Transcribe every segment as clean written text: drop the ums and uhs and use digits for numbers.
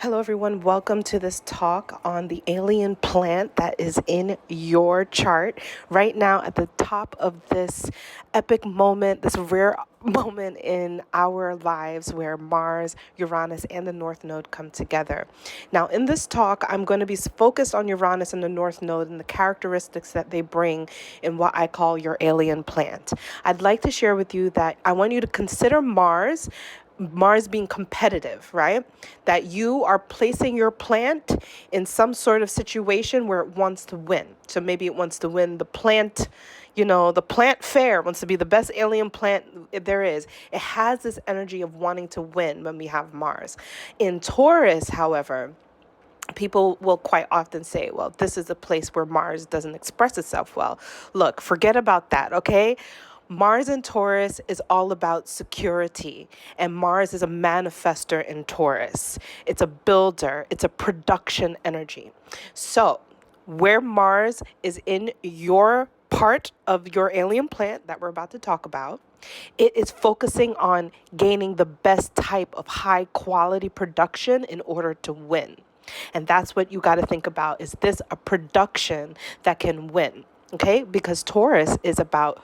Hello, everyone. Welcome to this talk on the alien plant that is in your chart. Right now, at the top of this epic moment, this rare moment in our lives where Mars, Uranus, and the North Node come together. Now, in this talk, I'm going to be focused on Uranus and the North Node and the characteristics that they bring in what I call your alien plant. I'd like to share with you that I want you to consider Mars being competitive, right? That you are placing your plant in some sort of situation where it wants to win. So maybe it wants to win the plant, the plant fair, wants to be the best alien plant there is. It has this energy of wanting to win when we have Mars. In Taurus, however, people will quite often say, well, this is a place where Mars doesn't express itself well. Look, forget about that, okay? Mars in Taurus is all about security, and Mars is a manifester in Taurus. It's a builder, it's a production energy. So, where Mars is in your part of your alien plant that we're about to talk about, it is focusing on gaining the best type of high quality production in order to win. And that's what you got to think about. Is this a production that can win? Okay, because Taurus is about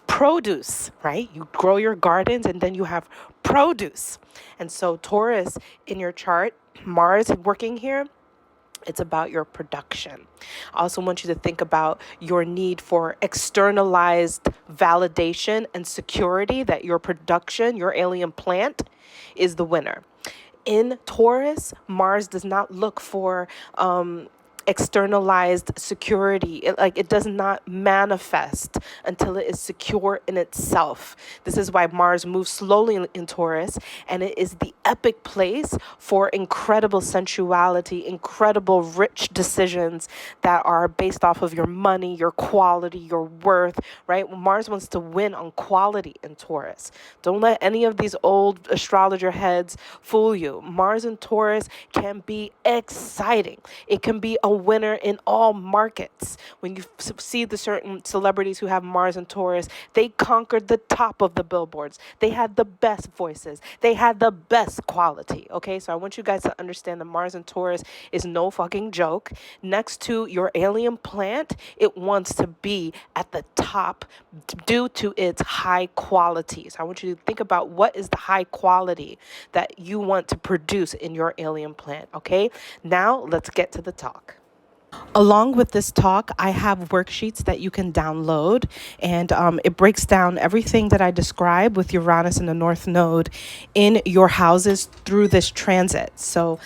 produce, right? You grow your gardens and then you have produce. And so Taurus in your chart, Mars working here, it's about your production. I also want you to think about your need for externalized validation and security that your production, your alien plant, is the winner. In Taurus, Mars does not look for externalized security. It does not manifest until it is secure in itself. This is why Mars moves slowly in Taurus, and it is the epic place for incredible sensuality, incredible rich decisions that are based off of your money, your quality, your worth, right? Mars wants to win on quality in Taurus. Don't let any of these old astrologer heads fool you. Mars in Taurus can be exciting. It can be a winner in all markets. When you see the certain celebrities who have Mars and Taurus, they conquered the top of the billboards. They had the best voices. They had the best quality. Okay, so I want you guys to understand that Mars and Taurus is no fucking joke. Next to your alien plant, it wants to be at the top due to its high quality. So I want you to think about what is the high quality that you want to produce in your alien plant. Okay, now let's get to the talk. Along with this talk, I have worksheets that you can download, and it breaks down everything that I describe with Uranus and the North Node in your houses through this transit. So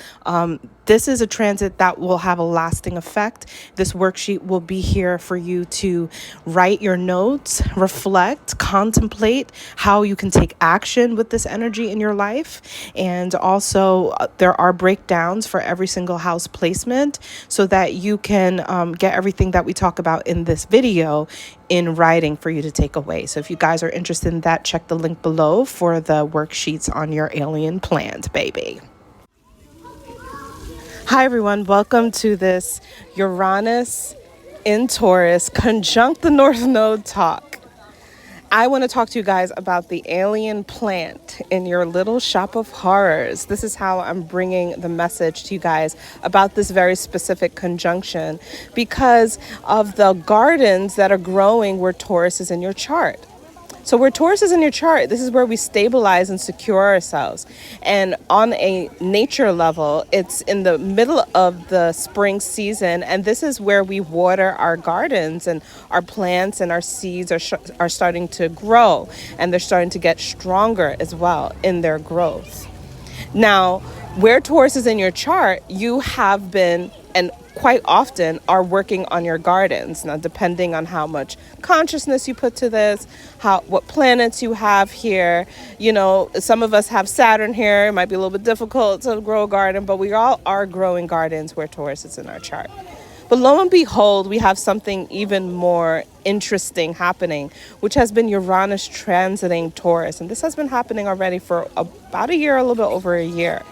this is a transit that will have a lasting effect. This worksheet will be here for you to write your notes, reflect, contemplate how you can take action with this energy in your life. And also there are breakdowns for every single house placement so that you can get everything that we talk about in this video in writing for you to take away. So if you guys are interested in that, check the link below for the worksheets on your alien plant, baby. Hi, everyone. Welcome to this Uranus in Taurus conjunct the North Node talk. I want to talk to you guys about the alien plant in your little shop of horrors. This is how I'm bringing the message to you guys about this very specific conjunction because of the gardens that are growing where Taurus is in your chart. So where Taurus is in your chart, this is where we stabilize and secure ourselves. And on a nature level, it's in the middle of the spring season. And this is where we water our gardens and our plants and our seeds are starting to grow. And they're starting to get stronger as well in their growth. Now, where Taurus is in your chart, you have been and quite often are working on your gardens. Now, depending on how much consciousness you put to this, what planets you have here, some of us have Saturn here. It might be a little bit difficult to grow a garden, but we all are growing gardens where Taurus is in our chart. But lo and behold, we have something even more interesting happening, which has been Uranus transiting Taurus. And this has been happening already for about a year, a little bit over a year.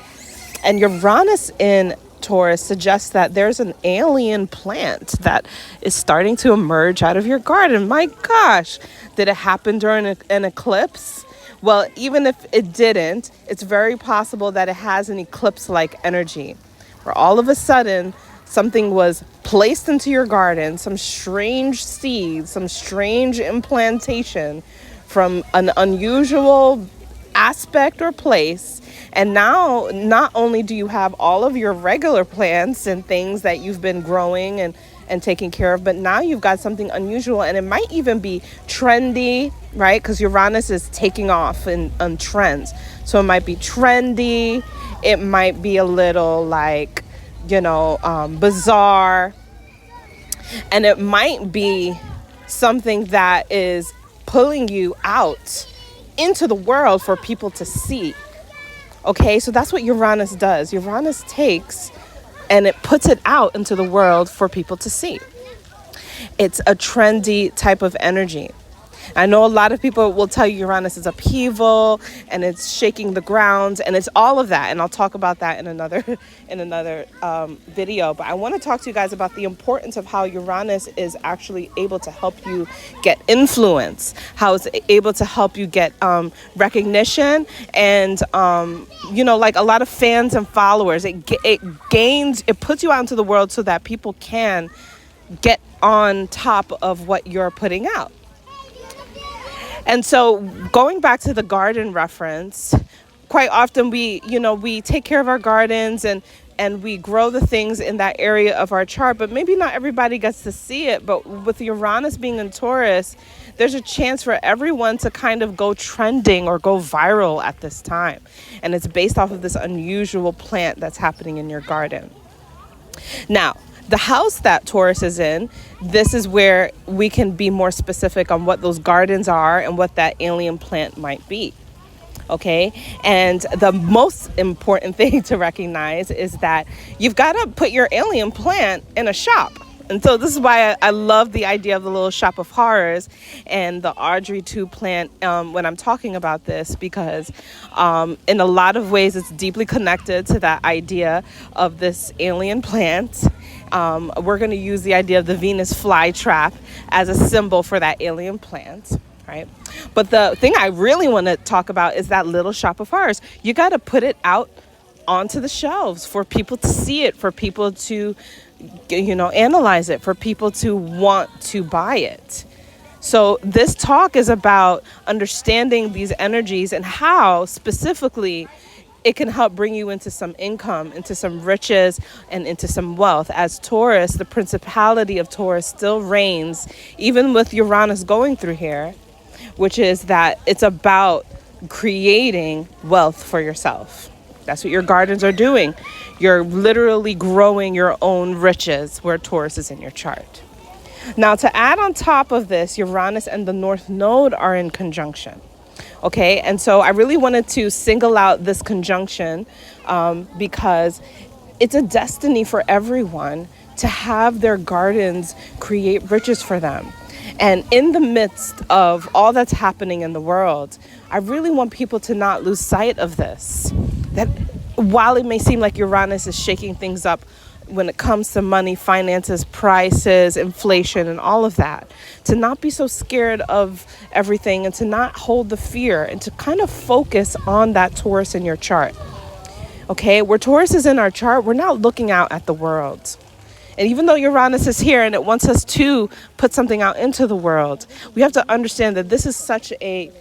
And Uranus in Taurus suggests that there's an alien plant that is starting to emerge out of your garden. My gosh, did it happen during an eclipse? Well, even if it didn't, it's very possible that it has an eclipse-like energy, where all of a sudden something was placed into your garden, some strange seed, some strange implantation from an unusual aspect or place. And now not only do you have all of your regular plants and things that you've been growing and taking care of, but now you've got something unusual, and it might even be trendy, right? Because Uranus is taking off on trends. So it might be trendy. It might be a little like, bizarre. And it might be something that is pulling you out into the world for people to see. Okay, so that's what Uranus does. Uranus takes and it puts it out into the world for people to see. It's a trendy type of energy. I know a lot of people will tell you Uranus is upheaval and it's shaking the ground, and it's all of that. And I'll talk about that in another video. But I want to talk to you guys about the importance of how Uranus is actually able to help you get influence, how it's able to help you get recognition, and like a lot of fans and followers. It puts you out into the world so that people can get on top of what you're putting out. And so going back to the garden reference, quite often we take care of our gardens and we grow the things in that area of our chart, but maybe not everybody gets to see it. But with Uranus being in Taurus, there's a chance for everyone to kind of go trending or go viral at this time. And it's based off of this unusual plant that's happening in your garden. Now, the house that Taurus is in, this is where we can be more specific on what those gardens are and what that alien plant might be. Okay, and the most important thing to recognize is that you've got to put your alien plant in a shop. And so this is why I love the idea of the little shop of horrors and the Audrey 2 plant when I'm talking about this, because in a lot of ways it's deeply connected to that idea of this alien plant. We're going to use the idea of the Venus flytrap as a symbol for that alien plant, right? But the thing I really want to talk about is that little shop of horrors. You got to put it out onto the shelves for people to see it, for people to analyze it, for people to want to buy it. So this talk is about understanding these energies and how specifically it can help bring you into some income, into some riches, and into some wealth. As Taurus, the principality of Taurus still reigns, even with Uranus going through here, which is that it's about creating wealth for yourself. That's what your gardens are doing. You're literally growing your own riches where Taurus is in your chart. Now, to add on top of this, Uranus and the North Node are in conjunction. Okay, and so I really wanted to single out this conjunction because it's a destiny for everyone to have their gardens create riches for them. And in the midst of all that's happening in the world, I really want people to not lose sight of this. That while it may seem like Uranus is shaking things up when it comes to money, finances, prices, inflation, and all of that, to not be so scared of everything and to not hold the fear and to kind of focus on that Taurus in your chart. Okay, where Taurus is in our chart, we're not looking out at the world. And even though Uranus is here and it wants us to put something out into the world, we have to understand that this is such a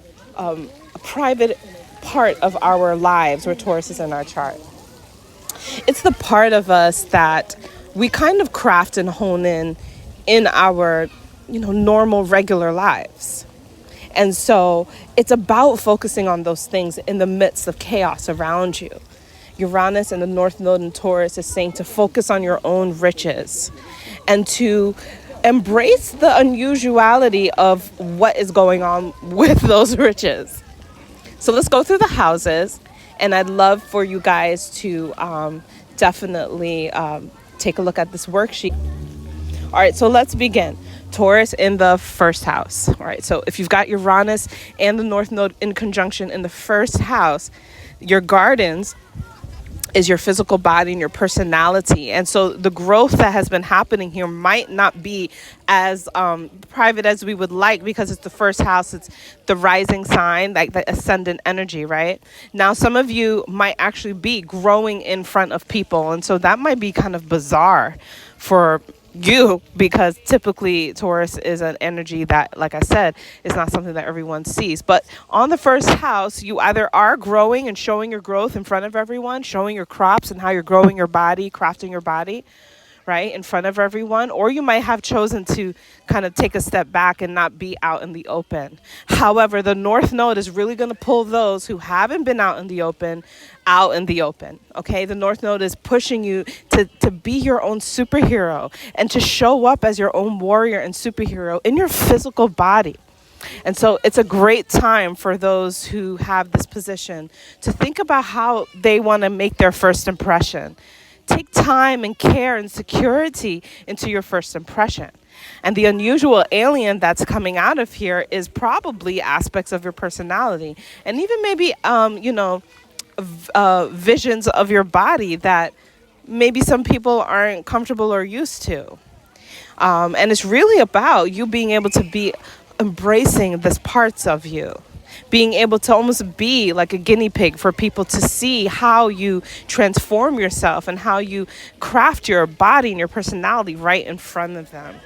private part of our lives where Taurus is in our chart. It's the part of us that we kind of craft and hone in our, normal, regular lives. And so it's about focusing on those things in the midst of chaos around you. Uranus and the North Node in Taurus is saying to focus on your own riches and to embrace the unusuality of what is going on with those riches. So let's go through the houses, and I'd love for you guys to definitely take a look at this worksheet. All right, so let's begin. Taurus in the first house. All right, so if you've got Uranus and the North Node in conjunction in the first house, your gardens is your physical body and your personality. And so the growth that has been happening here might not be as private as we would like, because it's the first house, it's the rising sign, like the ascendant energy, right? Now, some of you might actually be growing in front of people. And so that might be kind of bizarre for you, because typically Taurus is an energy that, like I said, is not something that everyone sees. But on the first house, you either are growing and showing your growth in front of everyone, showing your crops and how you're growing your body, crafting your body, right, in front of everyone, or you might have chosen to kind of take a step back and not be out in the open. However, the North Node is really going to pull those who haven't been out in the open out in the open. Okay, the North Node is pushing you to be your own superhero and to show up as your own warrior and superhero in your physical body. And so it's a great time for those who have this position to think about how they want to make their first impression. Take time and care and security into your first impression. And the unusual alien that's coming out of here is probably aspects of your personality, and even maybe, visions of your body that maybe some people aren't comfortable or used to. And it's really about you being able to be embracing these parts of you, being able to almost be like a guinea pig for people to see how you transform yourself and how you craft your body and your personality right in front of them.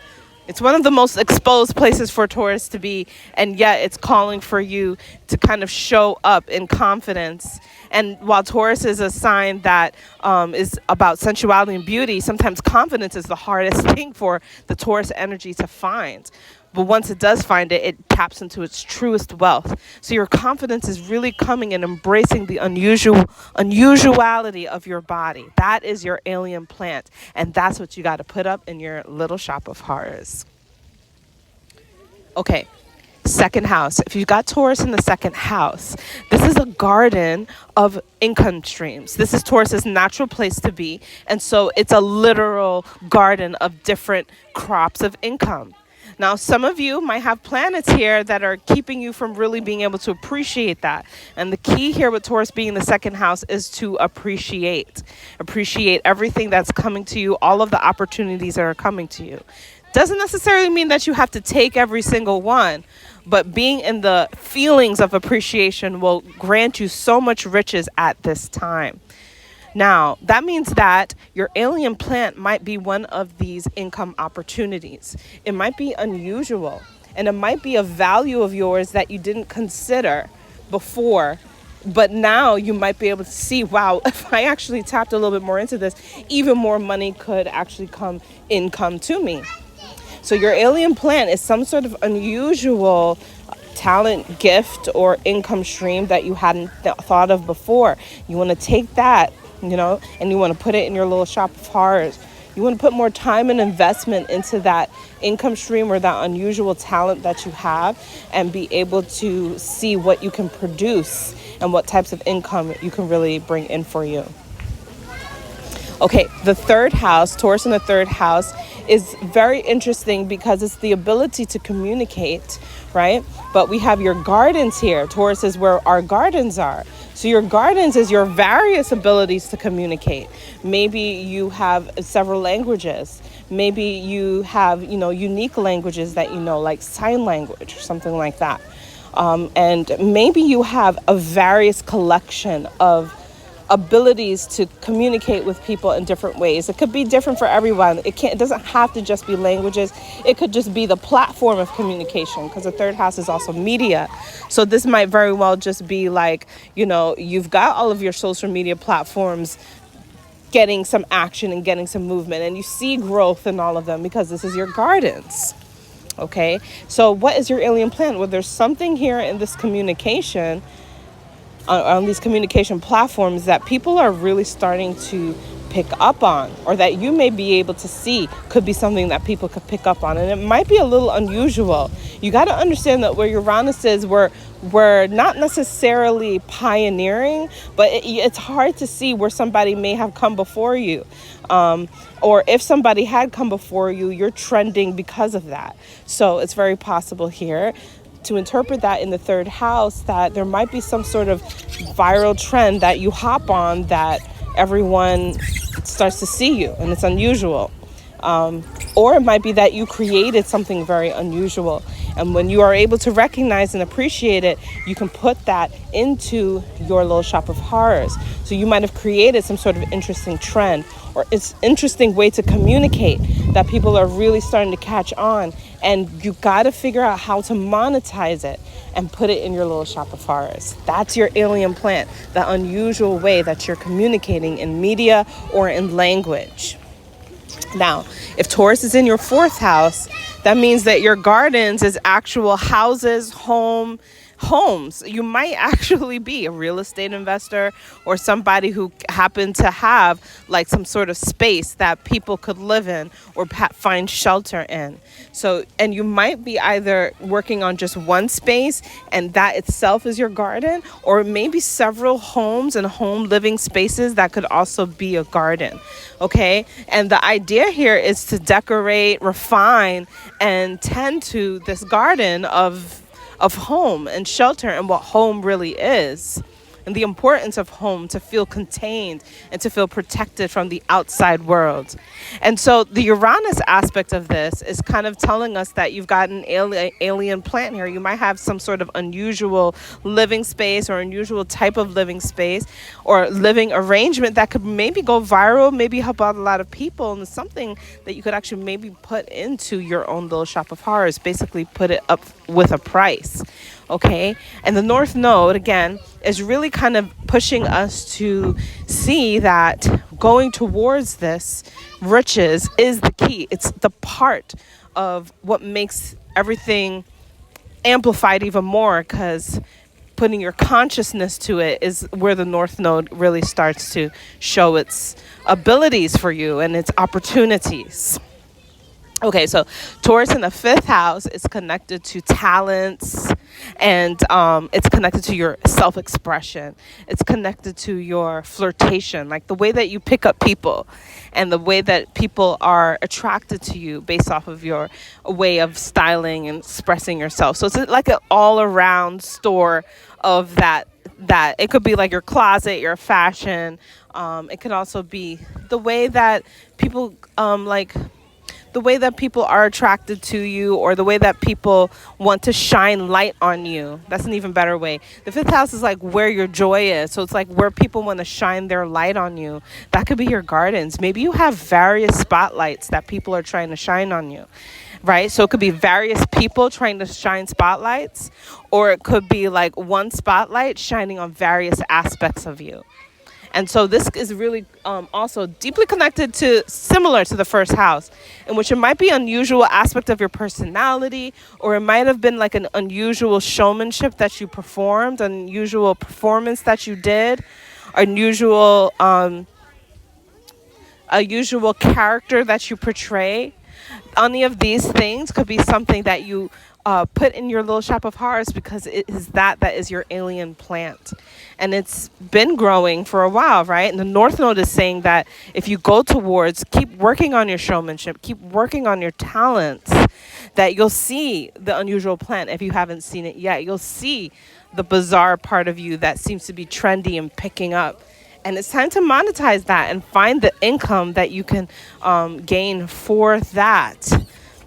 It's one of the most exposed places for Taurus to be, and yet it's calling for you to kind of show up in confidence. And while Taurus is a sign that is about sensuality and beauty, sometimes confidence is the hardest thing for the Taurus energy to find. But once it does find it, it taps into its truest wealth. So your confidence is really coming and embracing the unusuality of your body. That is your alien plant. And that's what you got to put up in your little shop of horrors. Okay, second house. If you've got Taurus in the second house, this is a garden of income streams. This is Taurus's natural place to be. And so it's a literal garden of different crops of income. Now, some of you might have planets here that are keeping you from really being able to appreciate that. And the key here with Taurus being in the second house is to appreciate everything that's coming to you, all of the opportunities that are coming to you. Doesn't necessarily mean that you have to take every single one, but being in the feelings of appreciation will grant you so much riches at this time. Now, that means that your alien plant might be one of these income opportunities. It might be unusual, and it might be a value of yours that you didn't consider before. But now you might be able to see, wow, if I actually tapped a little bit more into this, even more money could actually come to me. So your alien plant is some sort of unusual talent, gift, or income stream that you hadn't thought of before. You want to take that, and you want to put it in your little shop of horrors. You want to put more time and investment into that income stream or that unusual talent that you have, and be able to see what you can produce and what types of income you can really bring in for you. Okay, the third house, Taurus in the third house, is very interesting because it's the ability to communicate, right? But we have your gardens here. Taurus is where our gardens are. So your gardens is your various abilities to communicate. Maybe you have several languages. Maybe you have, unique languages that like sign language or something like that. And maybe you have a various collection of abilities to communicate with people in different ways. It could be different for everyone. It doesn't have to just be languages. It could just be the platform of communication, because the third house is also media. So this might very well just be like, you've got all of your social media platforms getting some action and getting some movement, and you see growth in all of them because this is your gardens. Okay, so what is your alien plant? Well, there's something here in this communication on these communication platforms that people are really starting to pick up on, or that you may be able to see could be something that people could pick up on. And it might be a little unusual. You got to understand that where Uranus is, we're not necessarily pioneering, but it's hard to see where somebody may have come before you. Or if somebody had come before you, you're trending because of that. So it's very possible here to interpret that in the third house, that there might be some sort of viral trend that you hop on that everyone starts to see you and it's unusual. Or it might be that you created something very unusual. And when you are able to recognize and appreciate it, you can put that into your little shop of horrors. So you might have created some sort of interesting trend or it's interesting way to communicate that people are really starting to catch on. And you got to figure out how to monetize it and put it in your little shop of horrors. That's your alien plant, the unusual way that you're communicating in media or in language. Now, if Taurus is in your 4th house, that means that your gardens is actual houses, homes. You might actually be a real estate investor or somebody who happened to have like some sort of space that people could live in or find shelter in. So, and you might be either working on just one space and that itself is your garden, or maybe several homes and home living spaces that could also be a garden. Okay. And the idea here is to decorate, refine, and tend to this garden of home and shelter and what home really is, and the importance of home to feel contained and to feel protected from the outside world. And so the Uranus aspect of this is kind of telling us that you've got an alien plant here. You might have some sort of unusual living space or unusual type of living space or living arrangement that could maybe go viral, maybe help out a lot of people, and it's something that you could actually maybe put into your own little shop of horrors, basically put it up with a price. Okay. And the North Node, again, is really kind of pushing us to see that going towards this riches is the key. It's the part of what makes everything amplified even more, because putting your consciousness to it is where the North Node really starts to show its abilities for you and its opportunities. Okay, so Taurus in the 5th house is connected to talents, and it's connected to your self-expression. It's connected to your flirtation, like the way that you pick up people and the way that people are attracted to you based off of your way of styling and expressing yourself. So it's like an all-around store of that it could be like your closet, your fashion. It could also be the way that people the way that people are attracted to you, or the way that people want to shine light on you. That's an even better way. The 5th house is like where your joy is. So it's like where people want to shine their light on you. That could be your gardens. Maybe you have various spotlights that people are trying to shine on you, right? So it could be various people trying to shine spotlights, or it could be like one spotlight shining on various aspects of you. And so this is really also deeply connected to, similar to the 1st house, in which it might be an unusual aspect of your personality, or it might have been like an unusual showmanship that you performed, an unusual performance that you did, a usual character that you portray. Any of these things could be something that you put in your little shop of horrors, because it is that is your alien plant. And it's been growing for a while, right? And the North Node is saying that if you go towards, keep working on your showmanship, keep working on your talents, that you'll see the unusual plant. If you haven't seen it yet, you'll see the bizarre part of you that seems to be trendy and picking up. And it's time to monetize that and find the income that you can gain for that.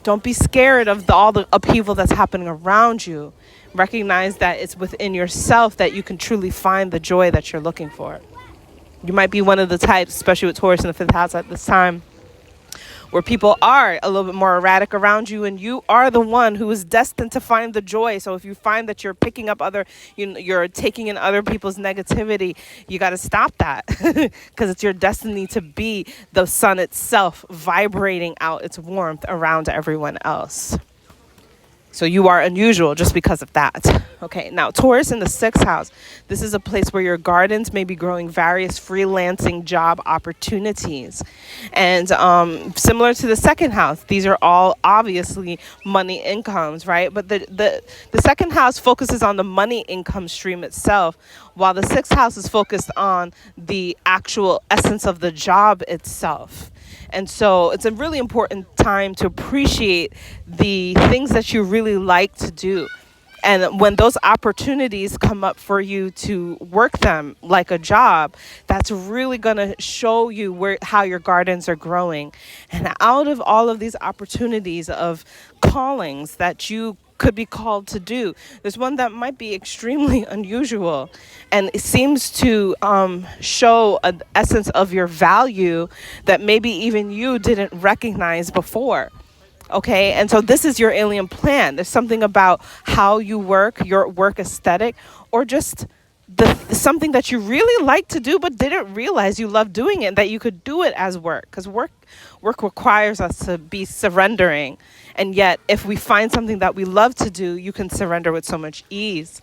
Don't be scared of all the upheaval that's happening around you. Recognize that it's within yourself that you can truly find the joy that you're looking for. You might be one of the types, especially with Taurus in the 5th house at this time, where people are a little bit more erratic around you, and you are the one who is destined to find the joy. So if you find that you're picking up you're taking in other people's negativity, you got to stop that, because it's your destiny to be the sun itself, vibrating out its warmth around everyone else. So you are unusual just because of that. Okay, now Taurus in the 6th house. This is a place where your gardens may be growing various freelancing job opportunities. And similar to the 2nd house, these are all obviously money incomes, right? But the 2nd house focuses on the money income stream itself, while the 6th house is focused on the actual essence of the job itself. And so it's a really important time to appreciate the things that you really like to do. And when those opportunities come up for you to work them like a job, that's really going to show you how your gardens are growing. And out of all of these opportunities of callings that you could be called to do, there's one that might be extremely unusual, and it seems to show an essence of your value that maybe even you didn't recognize before. Okay, and so this is your alien plan. There's something about how you work, your work aesthetic, or just something that you really like to do but didn't realize you love doing it, that you could do it as work. Because work requires us to be surrendering. And yet, if we find something that we love to do, you can surrender with so much ease.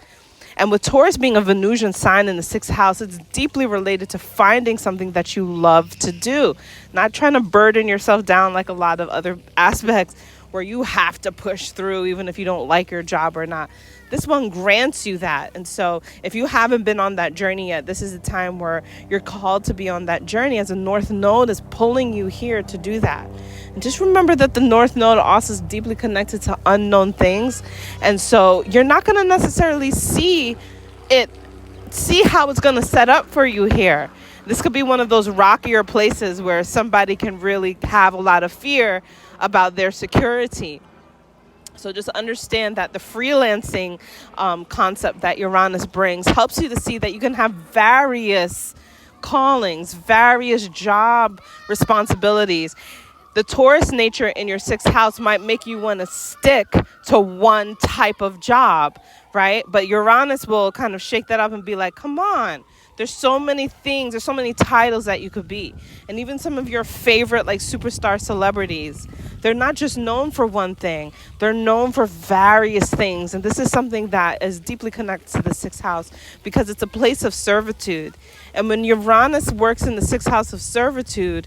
And with Taurus being a Venusian sign in the 6th house, it's deeply related to finding something that you love to do, not trying to burden yourself down like a lot of other aspects where you have to push through even if you don't like your job or not. This one grants you that. And so if you haven't been on that journey yet, this is a time where you're called to be on that journey, as a North Node is pulling you here to do that. And just remember that the North Node also is deeply connected to unknown things. And so you're not going to necessarily see how it's going to set up for you here. This could be one of those rockier places where somebody can really have a lot of fear about their security. So just understand that the freelancing concept that Uranus brings helps you to see that you can have various callings, various job responsibilities. The Taurus nature in your 6th house might make you want to stick to one type of job, right? But Uranus will kind of shake that up and be like, come on. There's so many things, there's so many titles that you could be. And even some of your favorite like superstar celebrities, they're not just known for one thing. They're known for various things. And this is something that is deeply connected to the 6th house because it's a place of servitude. And when Uranus works in the 6th house of servitude,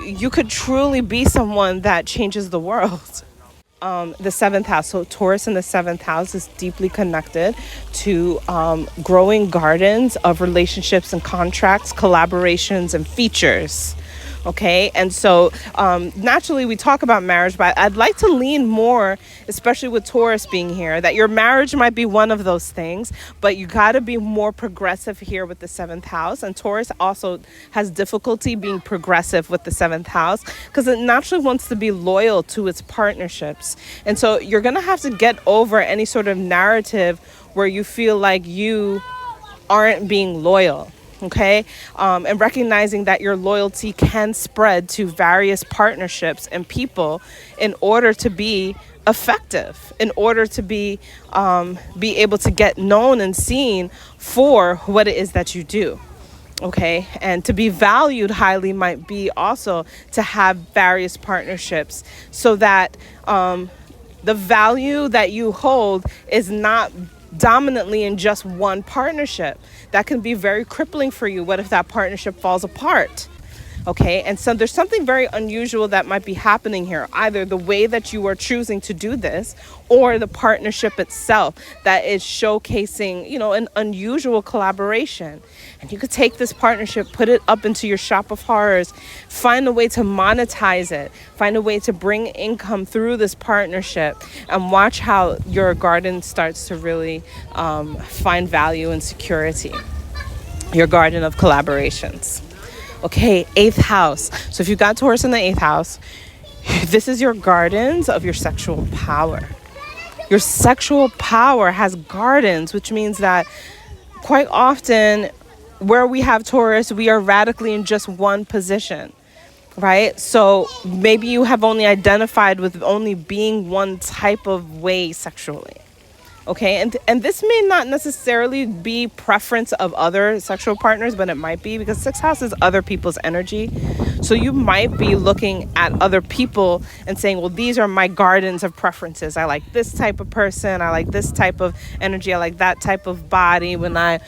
you could truly be someone that changes the world. The 7th house, so Taurus in the 7th house is deeply connected to growing gardens of relationships and contracts, collaborations and features. Okay, and so naturally we talk about marriage, but I'd like to lean more, especially with Taurus being here, that your marriage might be one of those things, but you got to be more progressive here with the 7th house. And Taurus also has difficulty being progressive with the 7th house because it naturally wants to be loyal to its partnerships. And so you're going to have to get over any sort of narrative where you feel like you aren't being loyal. Okay, and recognizing that your loyalty can spread to various partnerships and people in order to be effective, in order to be able to get known and seen for what it is that you do. Okay, and to be valued highly might be also to have various partnerships so that the value that you hold is not dominantly in just one partnership. That can be very crippling for you. What if that partnership falls apart? Okay, and so there's something very unusual that might be happening here, either the way that you are choosing to do this or the partnership itself that is showcasing, an unusual collaboration. And you could take this partnership, put it up into your shop of horrors, find a way to monetize it, find a way to bring income through this partnership, and watch how your garden starts to really find value and security. Your garden of collaborations. Okay, 8th house. So if you got Taurus in the 8th house, this is your gardens of your sexual power. Your sexual power has gardens, which means that quite often where we have Taurus, we are radically in just one position, right? So maybe you have only identified with only being one type of way sexually. Okay, and this may not necessarily be preference of other sexual partners, but it might be because 6th house is other people's energy. So you might be looking at other people and saying, well, these are my gardens of preferences. I like this type of person. I like this type of energy. I like that type of body when I'm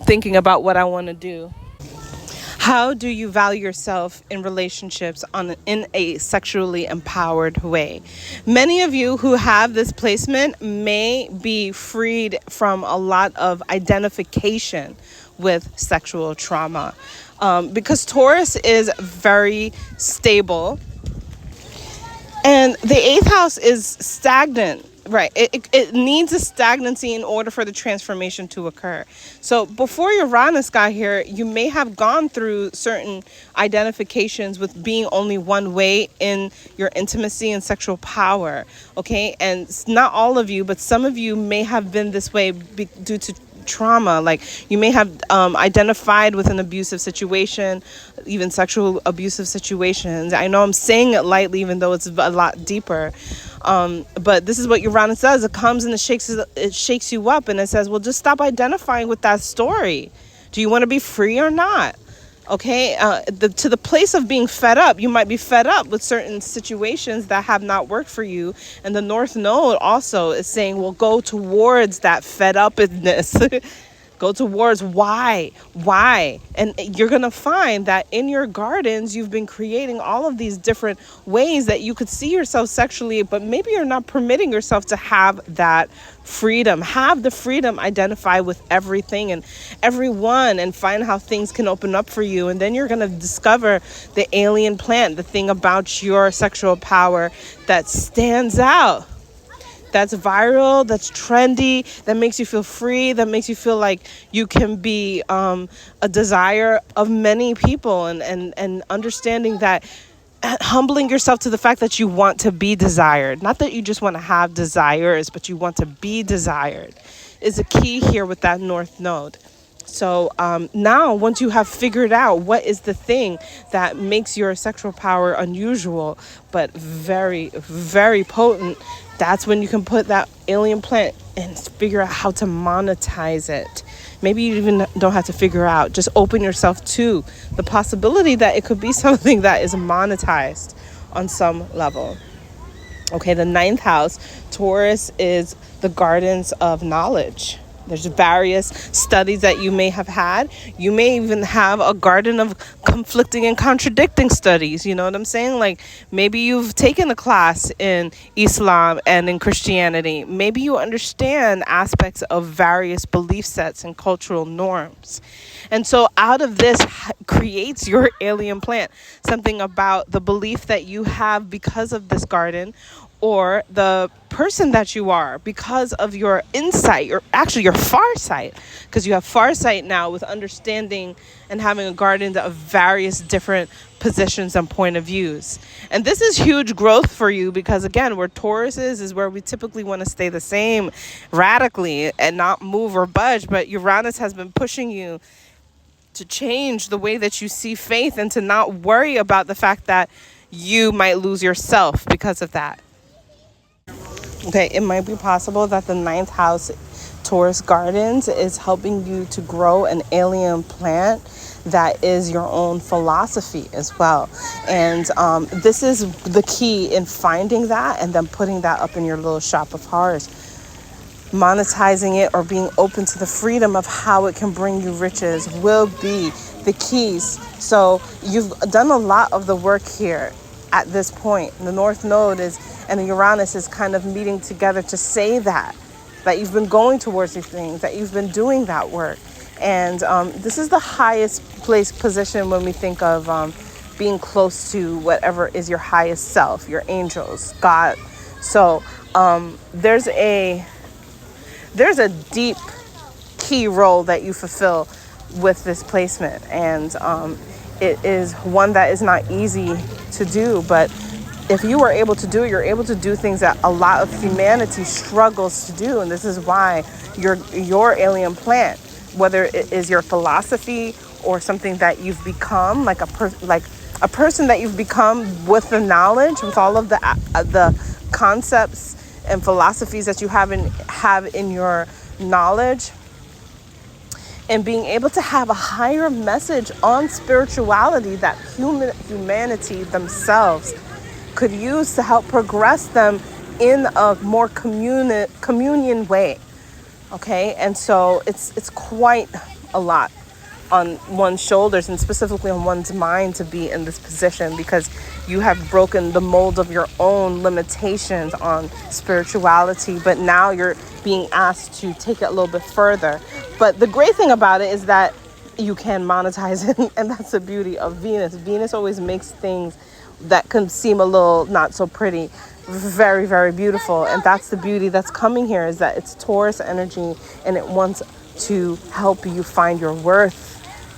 thinking about what I want to do. How do you value yourself in relationships in a sexually empowered way? Many of you who have this placement may be freed from a lot of identification with sexual trauma because Taurus is very stable and the 8th house is stagnant Right. It needs a stagnancy in order for the transformation to occur. So before Uranus got here, you may have gone through certain identifications with being only one way in your intimacy and sexual power. Okay. And not all of you, but some of you may have been this way due to trauma. Like you may have identified with an abusive situation, even sexual abusive situations. I know I'm saying it lightly, even though it's a lot deeper. But this is what Uranus does. It comes and it shakes you up, and it says, well, just stop identifying with that story. Do you want to be free or not? Okay, to the place of being fed up, you might be fed up with certain situations that have not worked for you. And the North Node also is saying, well, go towards that fed upness. Go towards why. And you're going to find that in your gardens, you've been creating all of these different ways that you could see yourself sexually, but maybe you're not permitting yourself to have that freedom. Have the freedom, identify with everything and everyone, and find how things can open up for you. And then you're going to discover the alien plant, the thing about your sexual power that stands out, that's viral, that's trendy, that makes you feel free, that makes you feel like you can be a desire of many people, and understanding that, humbling yourself to the fact that you want to be desired. Not that you just want to have desires, but you want to be desired is a key here with that North Node. So now, once you have figured out what is the thing that makes your sexual power unusual, but very, very potent, that's when you can put that alien plant and figure out how to monetize it. Maybe you even don't have to figure out, just open yourself to the possibility that it could be something that is monetized on some level. Okay, the 9th house, Taurus, is the gardens of knowledge. There's various studies that you may have had. You may even have a garden of conflicting and contradicting studies. You know what I'm saying? Like maybe you've taken a class in Islam and in Christianity. Maybe you understand aspects of various belief sets and cultural norms. And so out of this creates your alien plant, something about the belief that you have because of this garden, or the person that you are because of your insight, or actually your farsight, because you have farsight now with understanding and having a garden of various different positions and point of views. And this is huge growth for you, because again, where Taurus is where we typically want to stay the same radically and not move or budge. But Uranus has been pushing you to change the way that you see faith, and to not worry about the fact that you might lose yourself because of that. Okay, it might be possible that the 9th house, Taurus gardens, is helping you to grow an alien plant that is your own philosophy as well. And this is the key in finding that and then putting that up in your little shop of horrors. Monetizing it or being open to the freedom of how it can bring you riches will be the keys. So you've done a lot of the work here at this point. The North Node and the Uranus is kind of meeting together to say that you've been going towards these things, that you've been doing that work. And this is the highest place position when we think of being close to whatever is your highest self, your angels, God. So there's a deep key role that you fulfill with this placement, and it is one that is not easy to do, but if you are able to do it, you're able to do things that a lot of humanity struggles to do. And this is why your alien plant, whether it is your philosophy or something that you've become, like a person that you've become with the knowledge, with all of the concepts and philosophies that you have in your knowledge, and being able to have a higher message on spirituality that humanity themselves could use to help progress them in a more communion way. Okay, and so it's quite a lot on one's shoulders, and specifically on one's mind, to be in this position, because you have broken the mold of your own limitations on spirituality, but now you're being asked to take it a little bit further. But the great thing about it is that you can monetize it, and that's the beauty of Venus. Venus always makes things that can seem a little not so pretty, very, very beautiful. And that's the beauty that's coming here, is that it's Taurus energy, and it wants to help you find your worth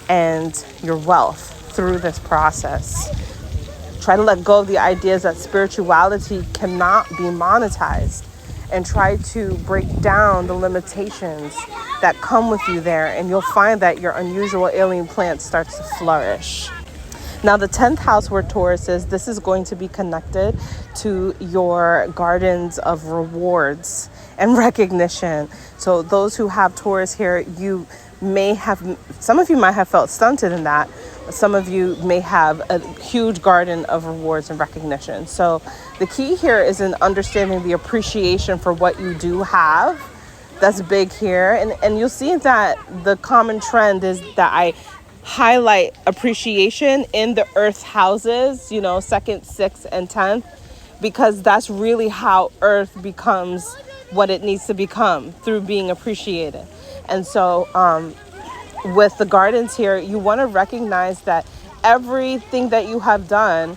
and your wealth through this process. Try to let go of the ideas that spirituality cannot be monetized, and try to break down the limitations that come with you there, and you'll find that your unusual alien plant starts to flourish. Now, the 10th house where Taurus is, this is going to be connected to your gardens of rewards and recognition. So those who have Taurus here, you may have, some of you might have felt stunted in that. Some of you may have a huge garden of rewards and recognition. So the key here is in understanding the appreciation for what you do have. That's big here. And you'll see that the common trend is that I highlight appreciation in the earth houses, 2nd, 6th, and 10th, because that's really how earth becomes what it needs to become, through being appreciated. And so with the gardens here, you want to recognize that everything that you have done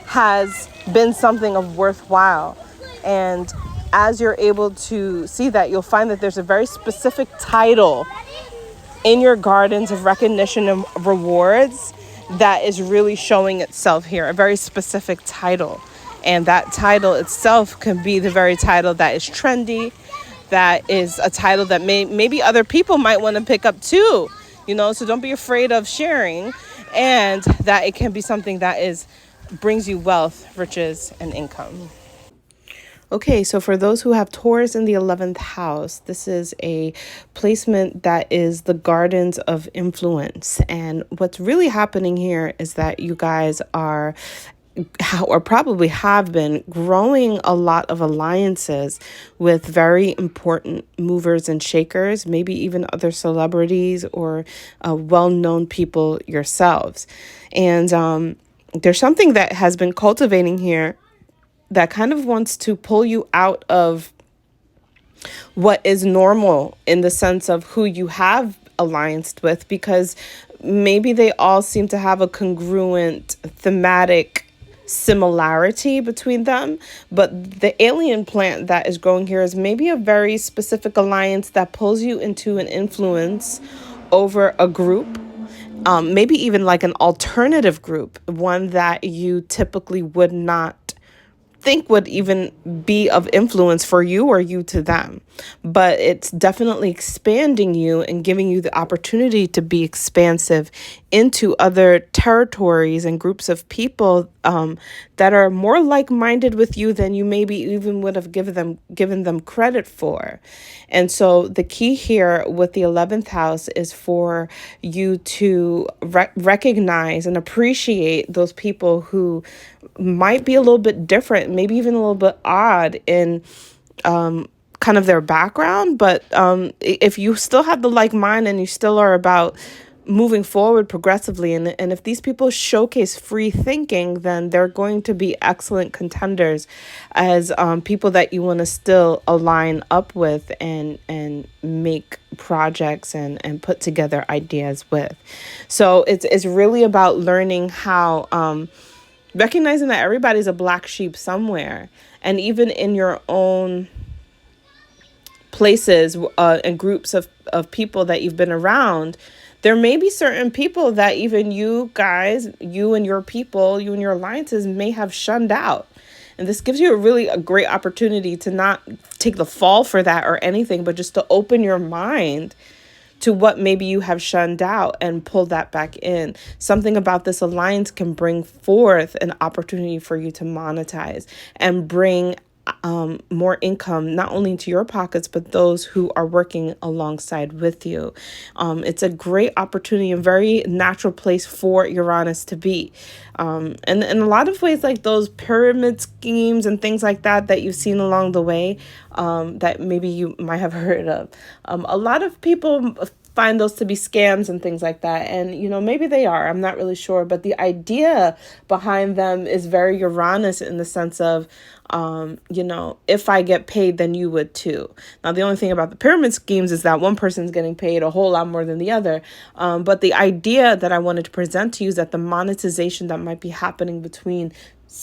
has been something of worthwhile. And as you're able to see that, you'll find that there's a very specific title in your gardens of recognition and rewards that is really showing itself here, a very specific title. And that title itself can be the very title that is trendy, that is a title that maybe other people might want to pick up too, so don't be afraid of sharing, and that it can be something that brings you wealth, riches, and income. Okay, so for those who have Taurus in the 11th house, this is a placement that is the gardens of influence. And what's really happening here is that you guys are, or probably have been, growing a lot of alliances with very important movers and shakers, maybe even other celebrities or well-known people yourselves. And there's something that has been cultivating here that kind of wants to pull you out of what is normal in the sense of who you have allianced with, because maybe they all seem to have a congruent thematic similarity between them. But the alien plant that is growing here is maybe a very specific alliance that pulls you into an influence over a group. Maybe even like an alternative group, one that you typically would not think would even be of influence for you or you to them. But it's definitely expanding you and giving you the opportunity to be expansive into other territories and groups of people that are more like-minded with you than you maybe even would have given them credit for. And so the key here with the 11th house is for you to recognize and appreciate those people who might be a little bit different, maybe even a little bit odd in kind of their background. But if you still have the like mind and you still are about moving forward progressively, and if these people showcase free thinking, then they're going to be excellent contenders as people that you want to still align up with and make projects and put together ideas with. So it's really about learning how recognizing that everybody's a black sheep somewhere, and even in your own places and groups of people that you've been around, there may be certain people that even you guys, you and your people, you and your alliances may have shunned out. And this gives you a great opportunity to not take the fall for that or anything, but just to open your mind to what maybe you have shunned out and pull that back in. Something about this alliance can bring forth an opportunity for you to monetize and bring more income, not only into your pockets, but those who are working alongside with you. It's a great opportunity, a very natural place for Uranus to be. And in a lot of ways, like those pyramid schemes and things like that you've seen along the way, that maybe you might have heard of. A lot of people find those to be scams and things like that. And, maybe they are. I'm not really sure. But the idea behind them is very Uranus in the sense of, if I get paid, then you would too. Now, the only thing about the pyramid schemes is that one person's getting paid a whole lot more than the other. But the idea that I wanted to present to you is that the monetization that might be happening between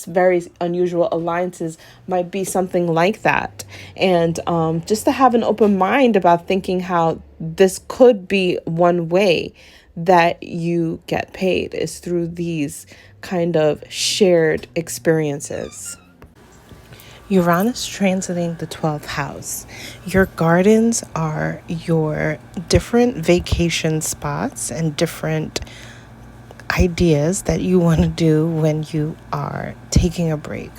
very unusual alliances might be something like that. And just to have an open mind about thinking how this could be one way that you get paid is through these kind of shared experiences. Uranus transiting the 12th house. Your gardens are your different vacation spots and different ideas that you want to do when you are taking a break.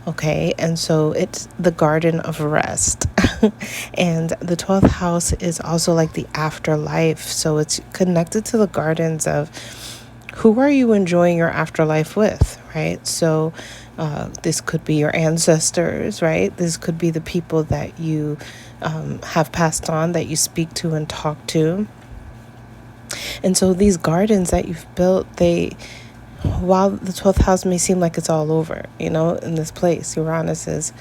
Okay, and so it's the garden of rest. And the 12th house is also like the afterlife. So it's connected to the gardens of who are you enjoying your afterlife with, right? So this could be your ancestors, right? This could be the people that you have passed on, that you speak to and talk to. And so these gardens that you've built, while the 12th house may seem like it's all over, in this place, Uranus is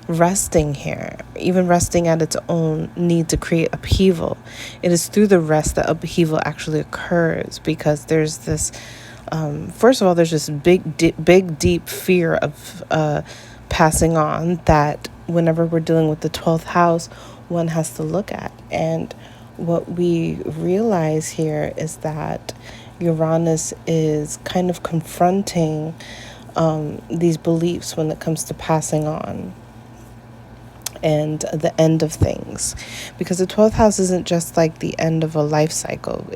resting here, even resting at its own need to create upheaval. It is through the rest that upheaval actually occurs, because there's this, first of all, there's this big, deep fear of passing on that whenever we're dealing with the 12th house, one has to look at. And what we realize here is that Uranus is kind of confronting these beliefs when it comes to passing on and the end of things, because the 12th house isn't just like the end of a life cycle.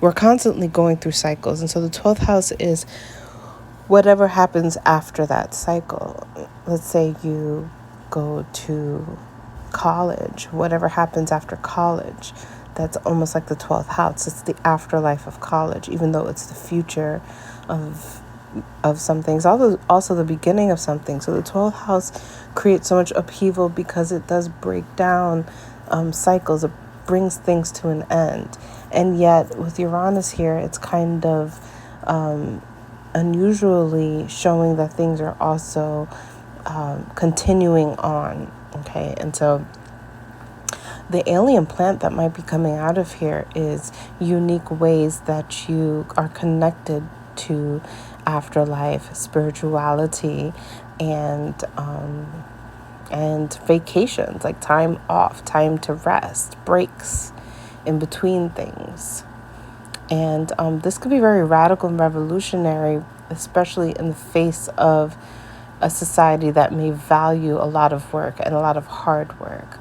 We're constantly going through cycles. And so the 12th house is whatever happens after that cycle. Let's say you go to college, whatever happens after college, that's almost like the 12th house. It's the afterlife of college, even though it's the future of some things, also the beginning of something. So the 12th house creates so much upheaval because it does break down cycles. It brings things to an end. And yet with Uranus here, it's kind of unusually showing that things are also continuing on. Okay, and so the alien plant that might be coming out of here is unique ways that you are connected to afterlife, spirituality, and vacations, like time off, time to rest, breaks in between things. And this could be very radical and revolutionary, especially in the face of a society that may value a lot of work and a lot of hard work.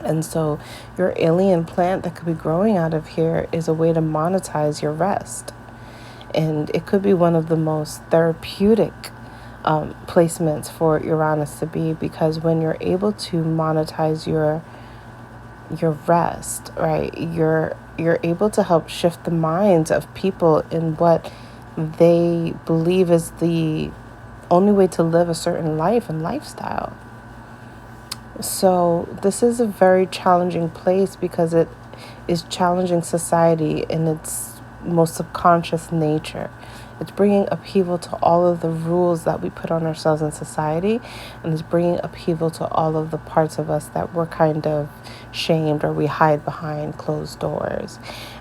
And so your alien plant that could be growing out of here is a way to monetize your rest. And it could be one of the most therapeutic placements for Uranus to be, because when you're able to monetize your rest, right, you're able to help shift the minds of people in what they believe is the only way to live a certain life and lifestyle. So this is a very challenging place because it is challenging society in its most subconscious nature. It's bringing upheaval to all of the rules that we put on ourselves in society, and it's bringing upheaval to all of the parts of us that we're kind of shamed or we hide behind closed doors.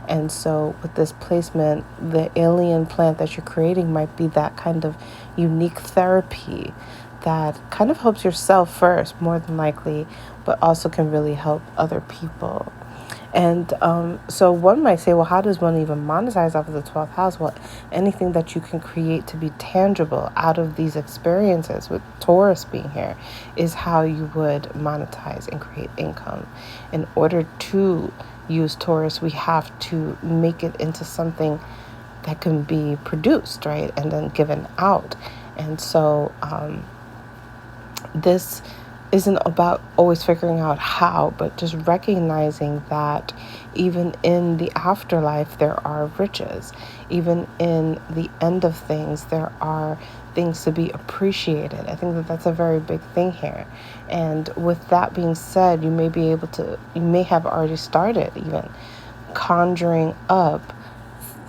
And so with this placement, the alien plant that you're creating might be that kind of unique therapy that kind of helps yourself first, more than likely, but also can really help other people. And so one might say, well, how does one even monetize off of the 12th house? Well, anything that you can create to be tangible out of these experiences, with Taurus being here, is how you would monetize and create income. In order to use Taurus, we have to make it into something that can be produced, right, and then given out. And so this isn't about always figuring out how, but just recognizing that even in the afterlife, there are riches. Even in the end of things, there are things to be appreciated. I think that that's a very big thing here. And with that being said, you may have already started even conjuring up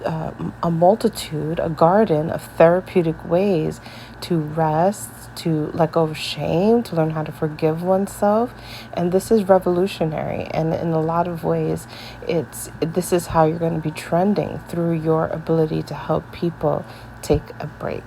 a garden of therapeutic ways to rest, to let go of shame, to learn how to forgive oneself. And this is revolutionary. And in a lot of ways, this is how you're going to be trending through your ability to help people take a break.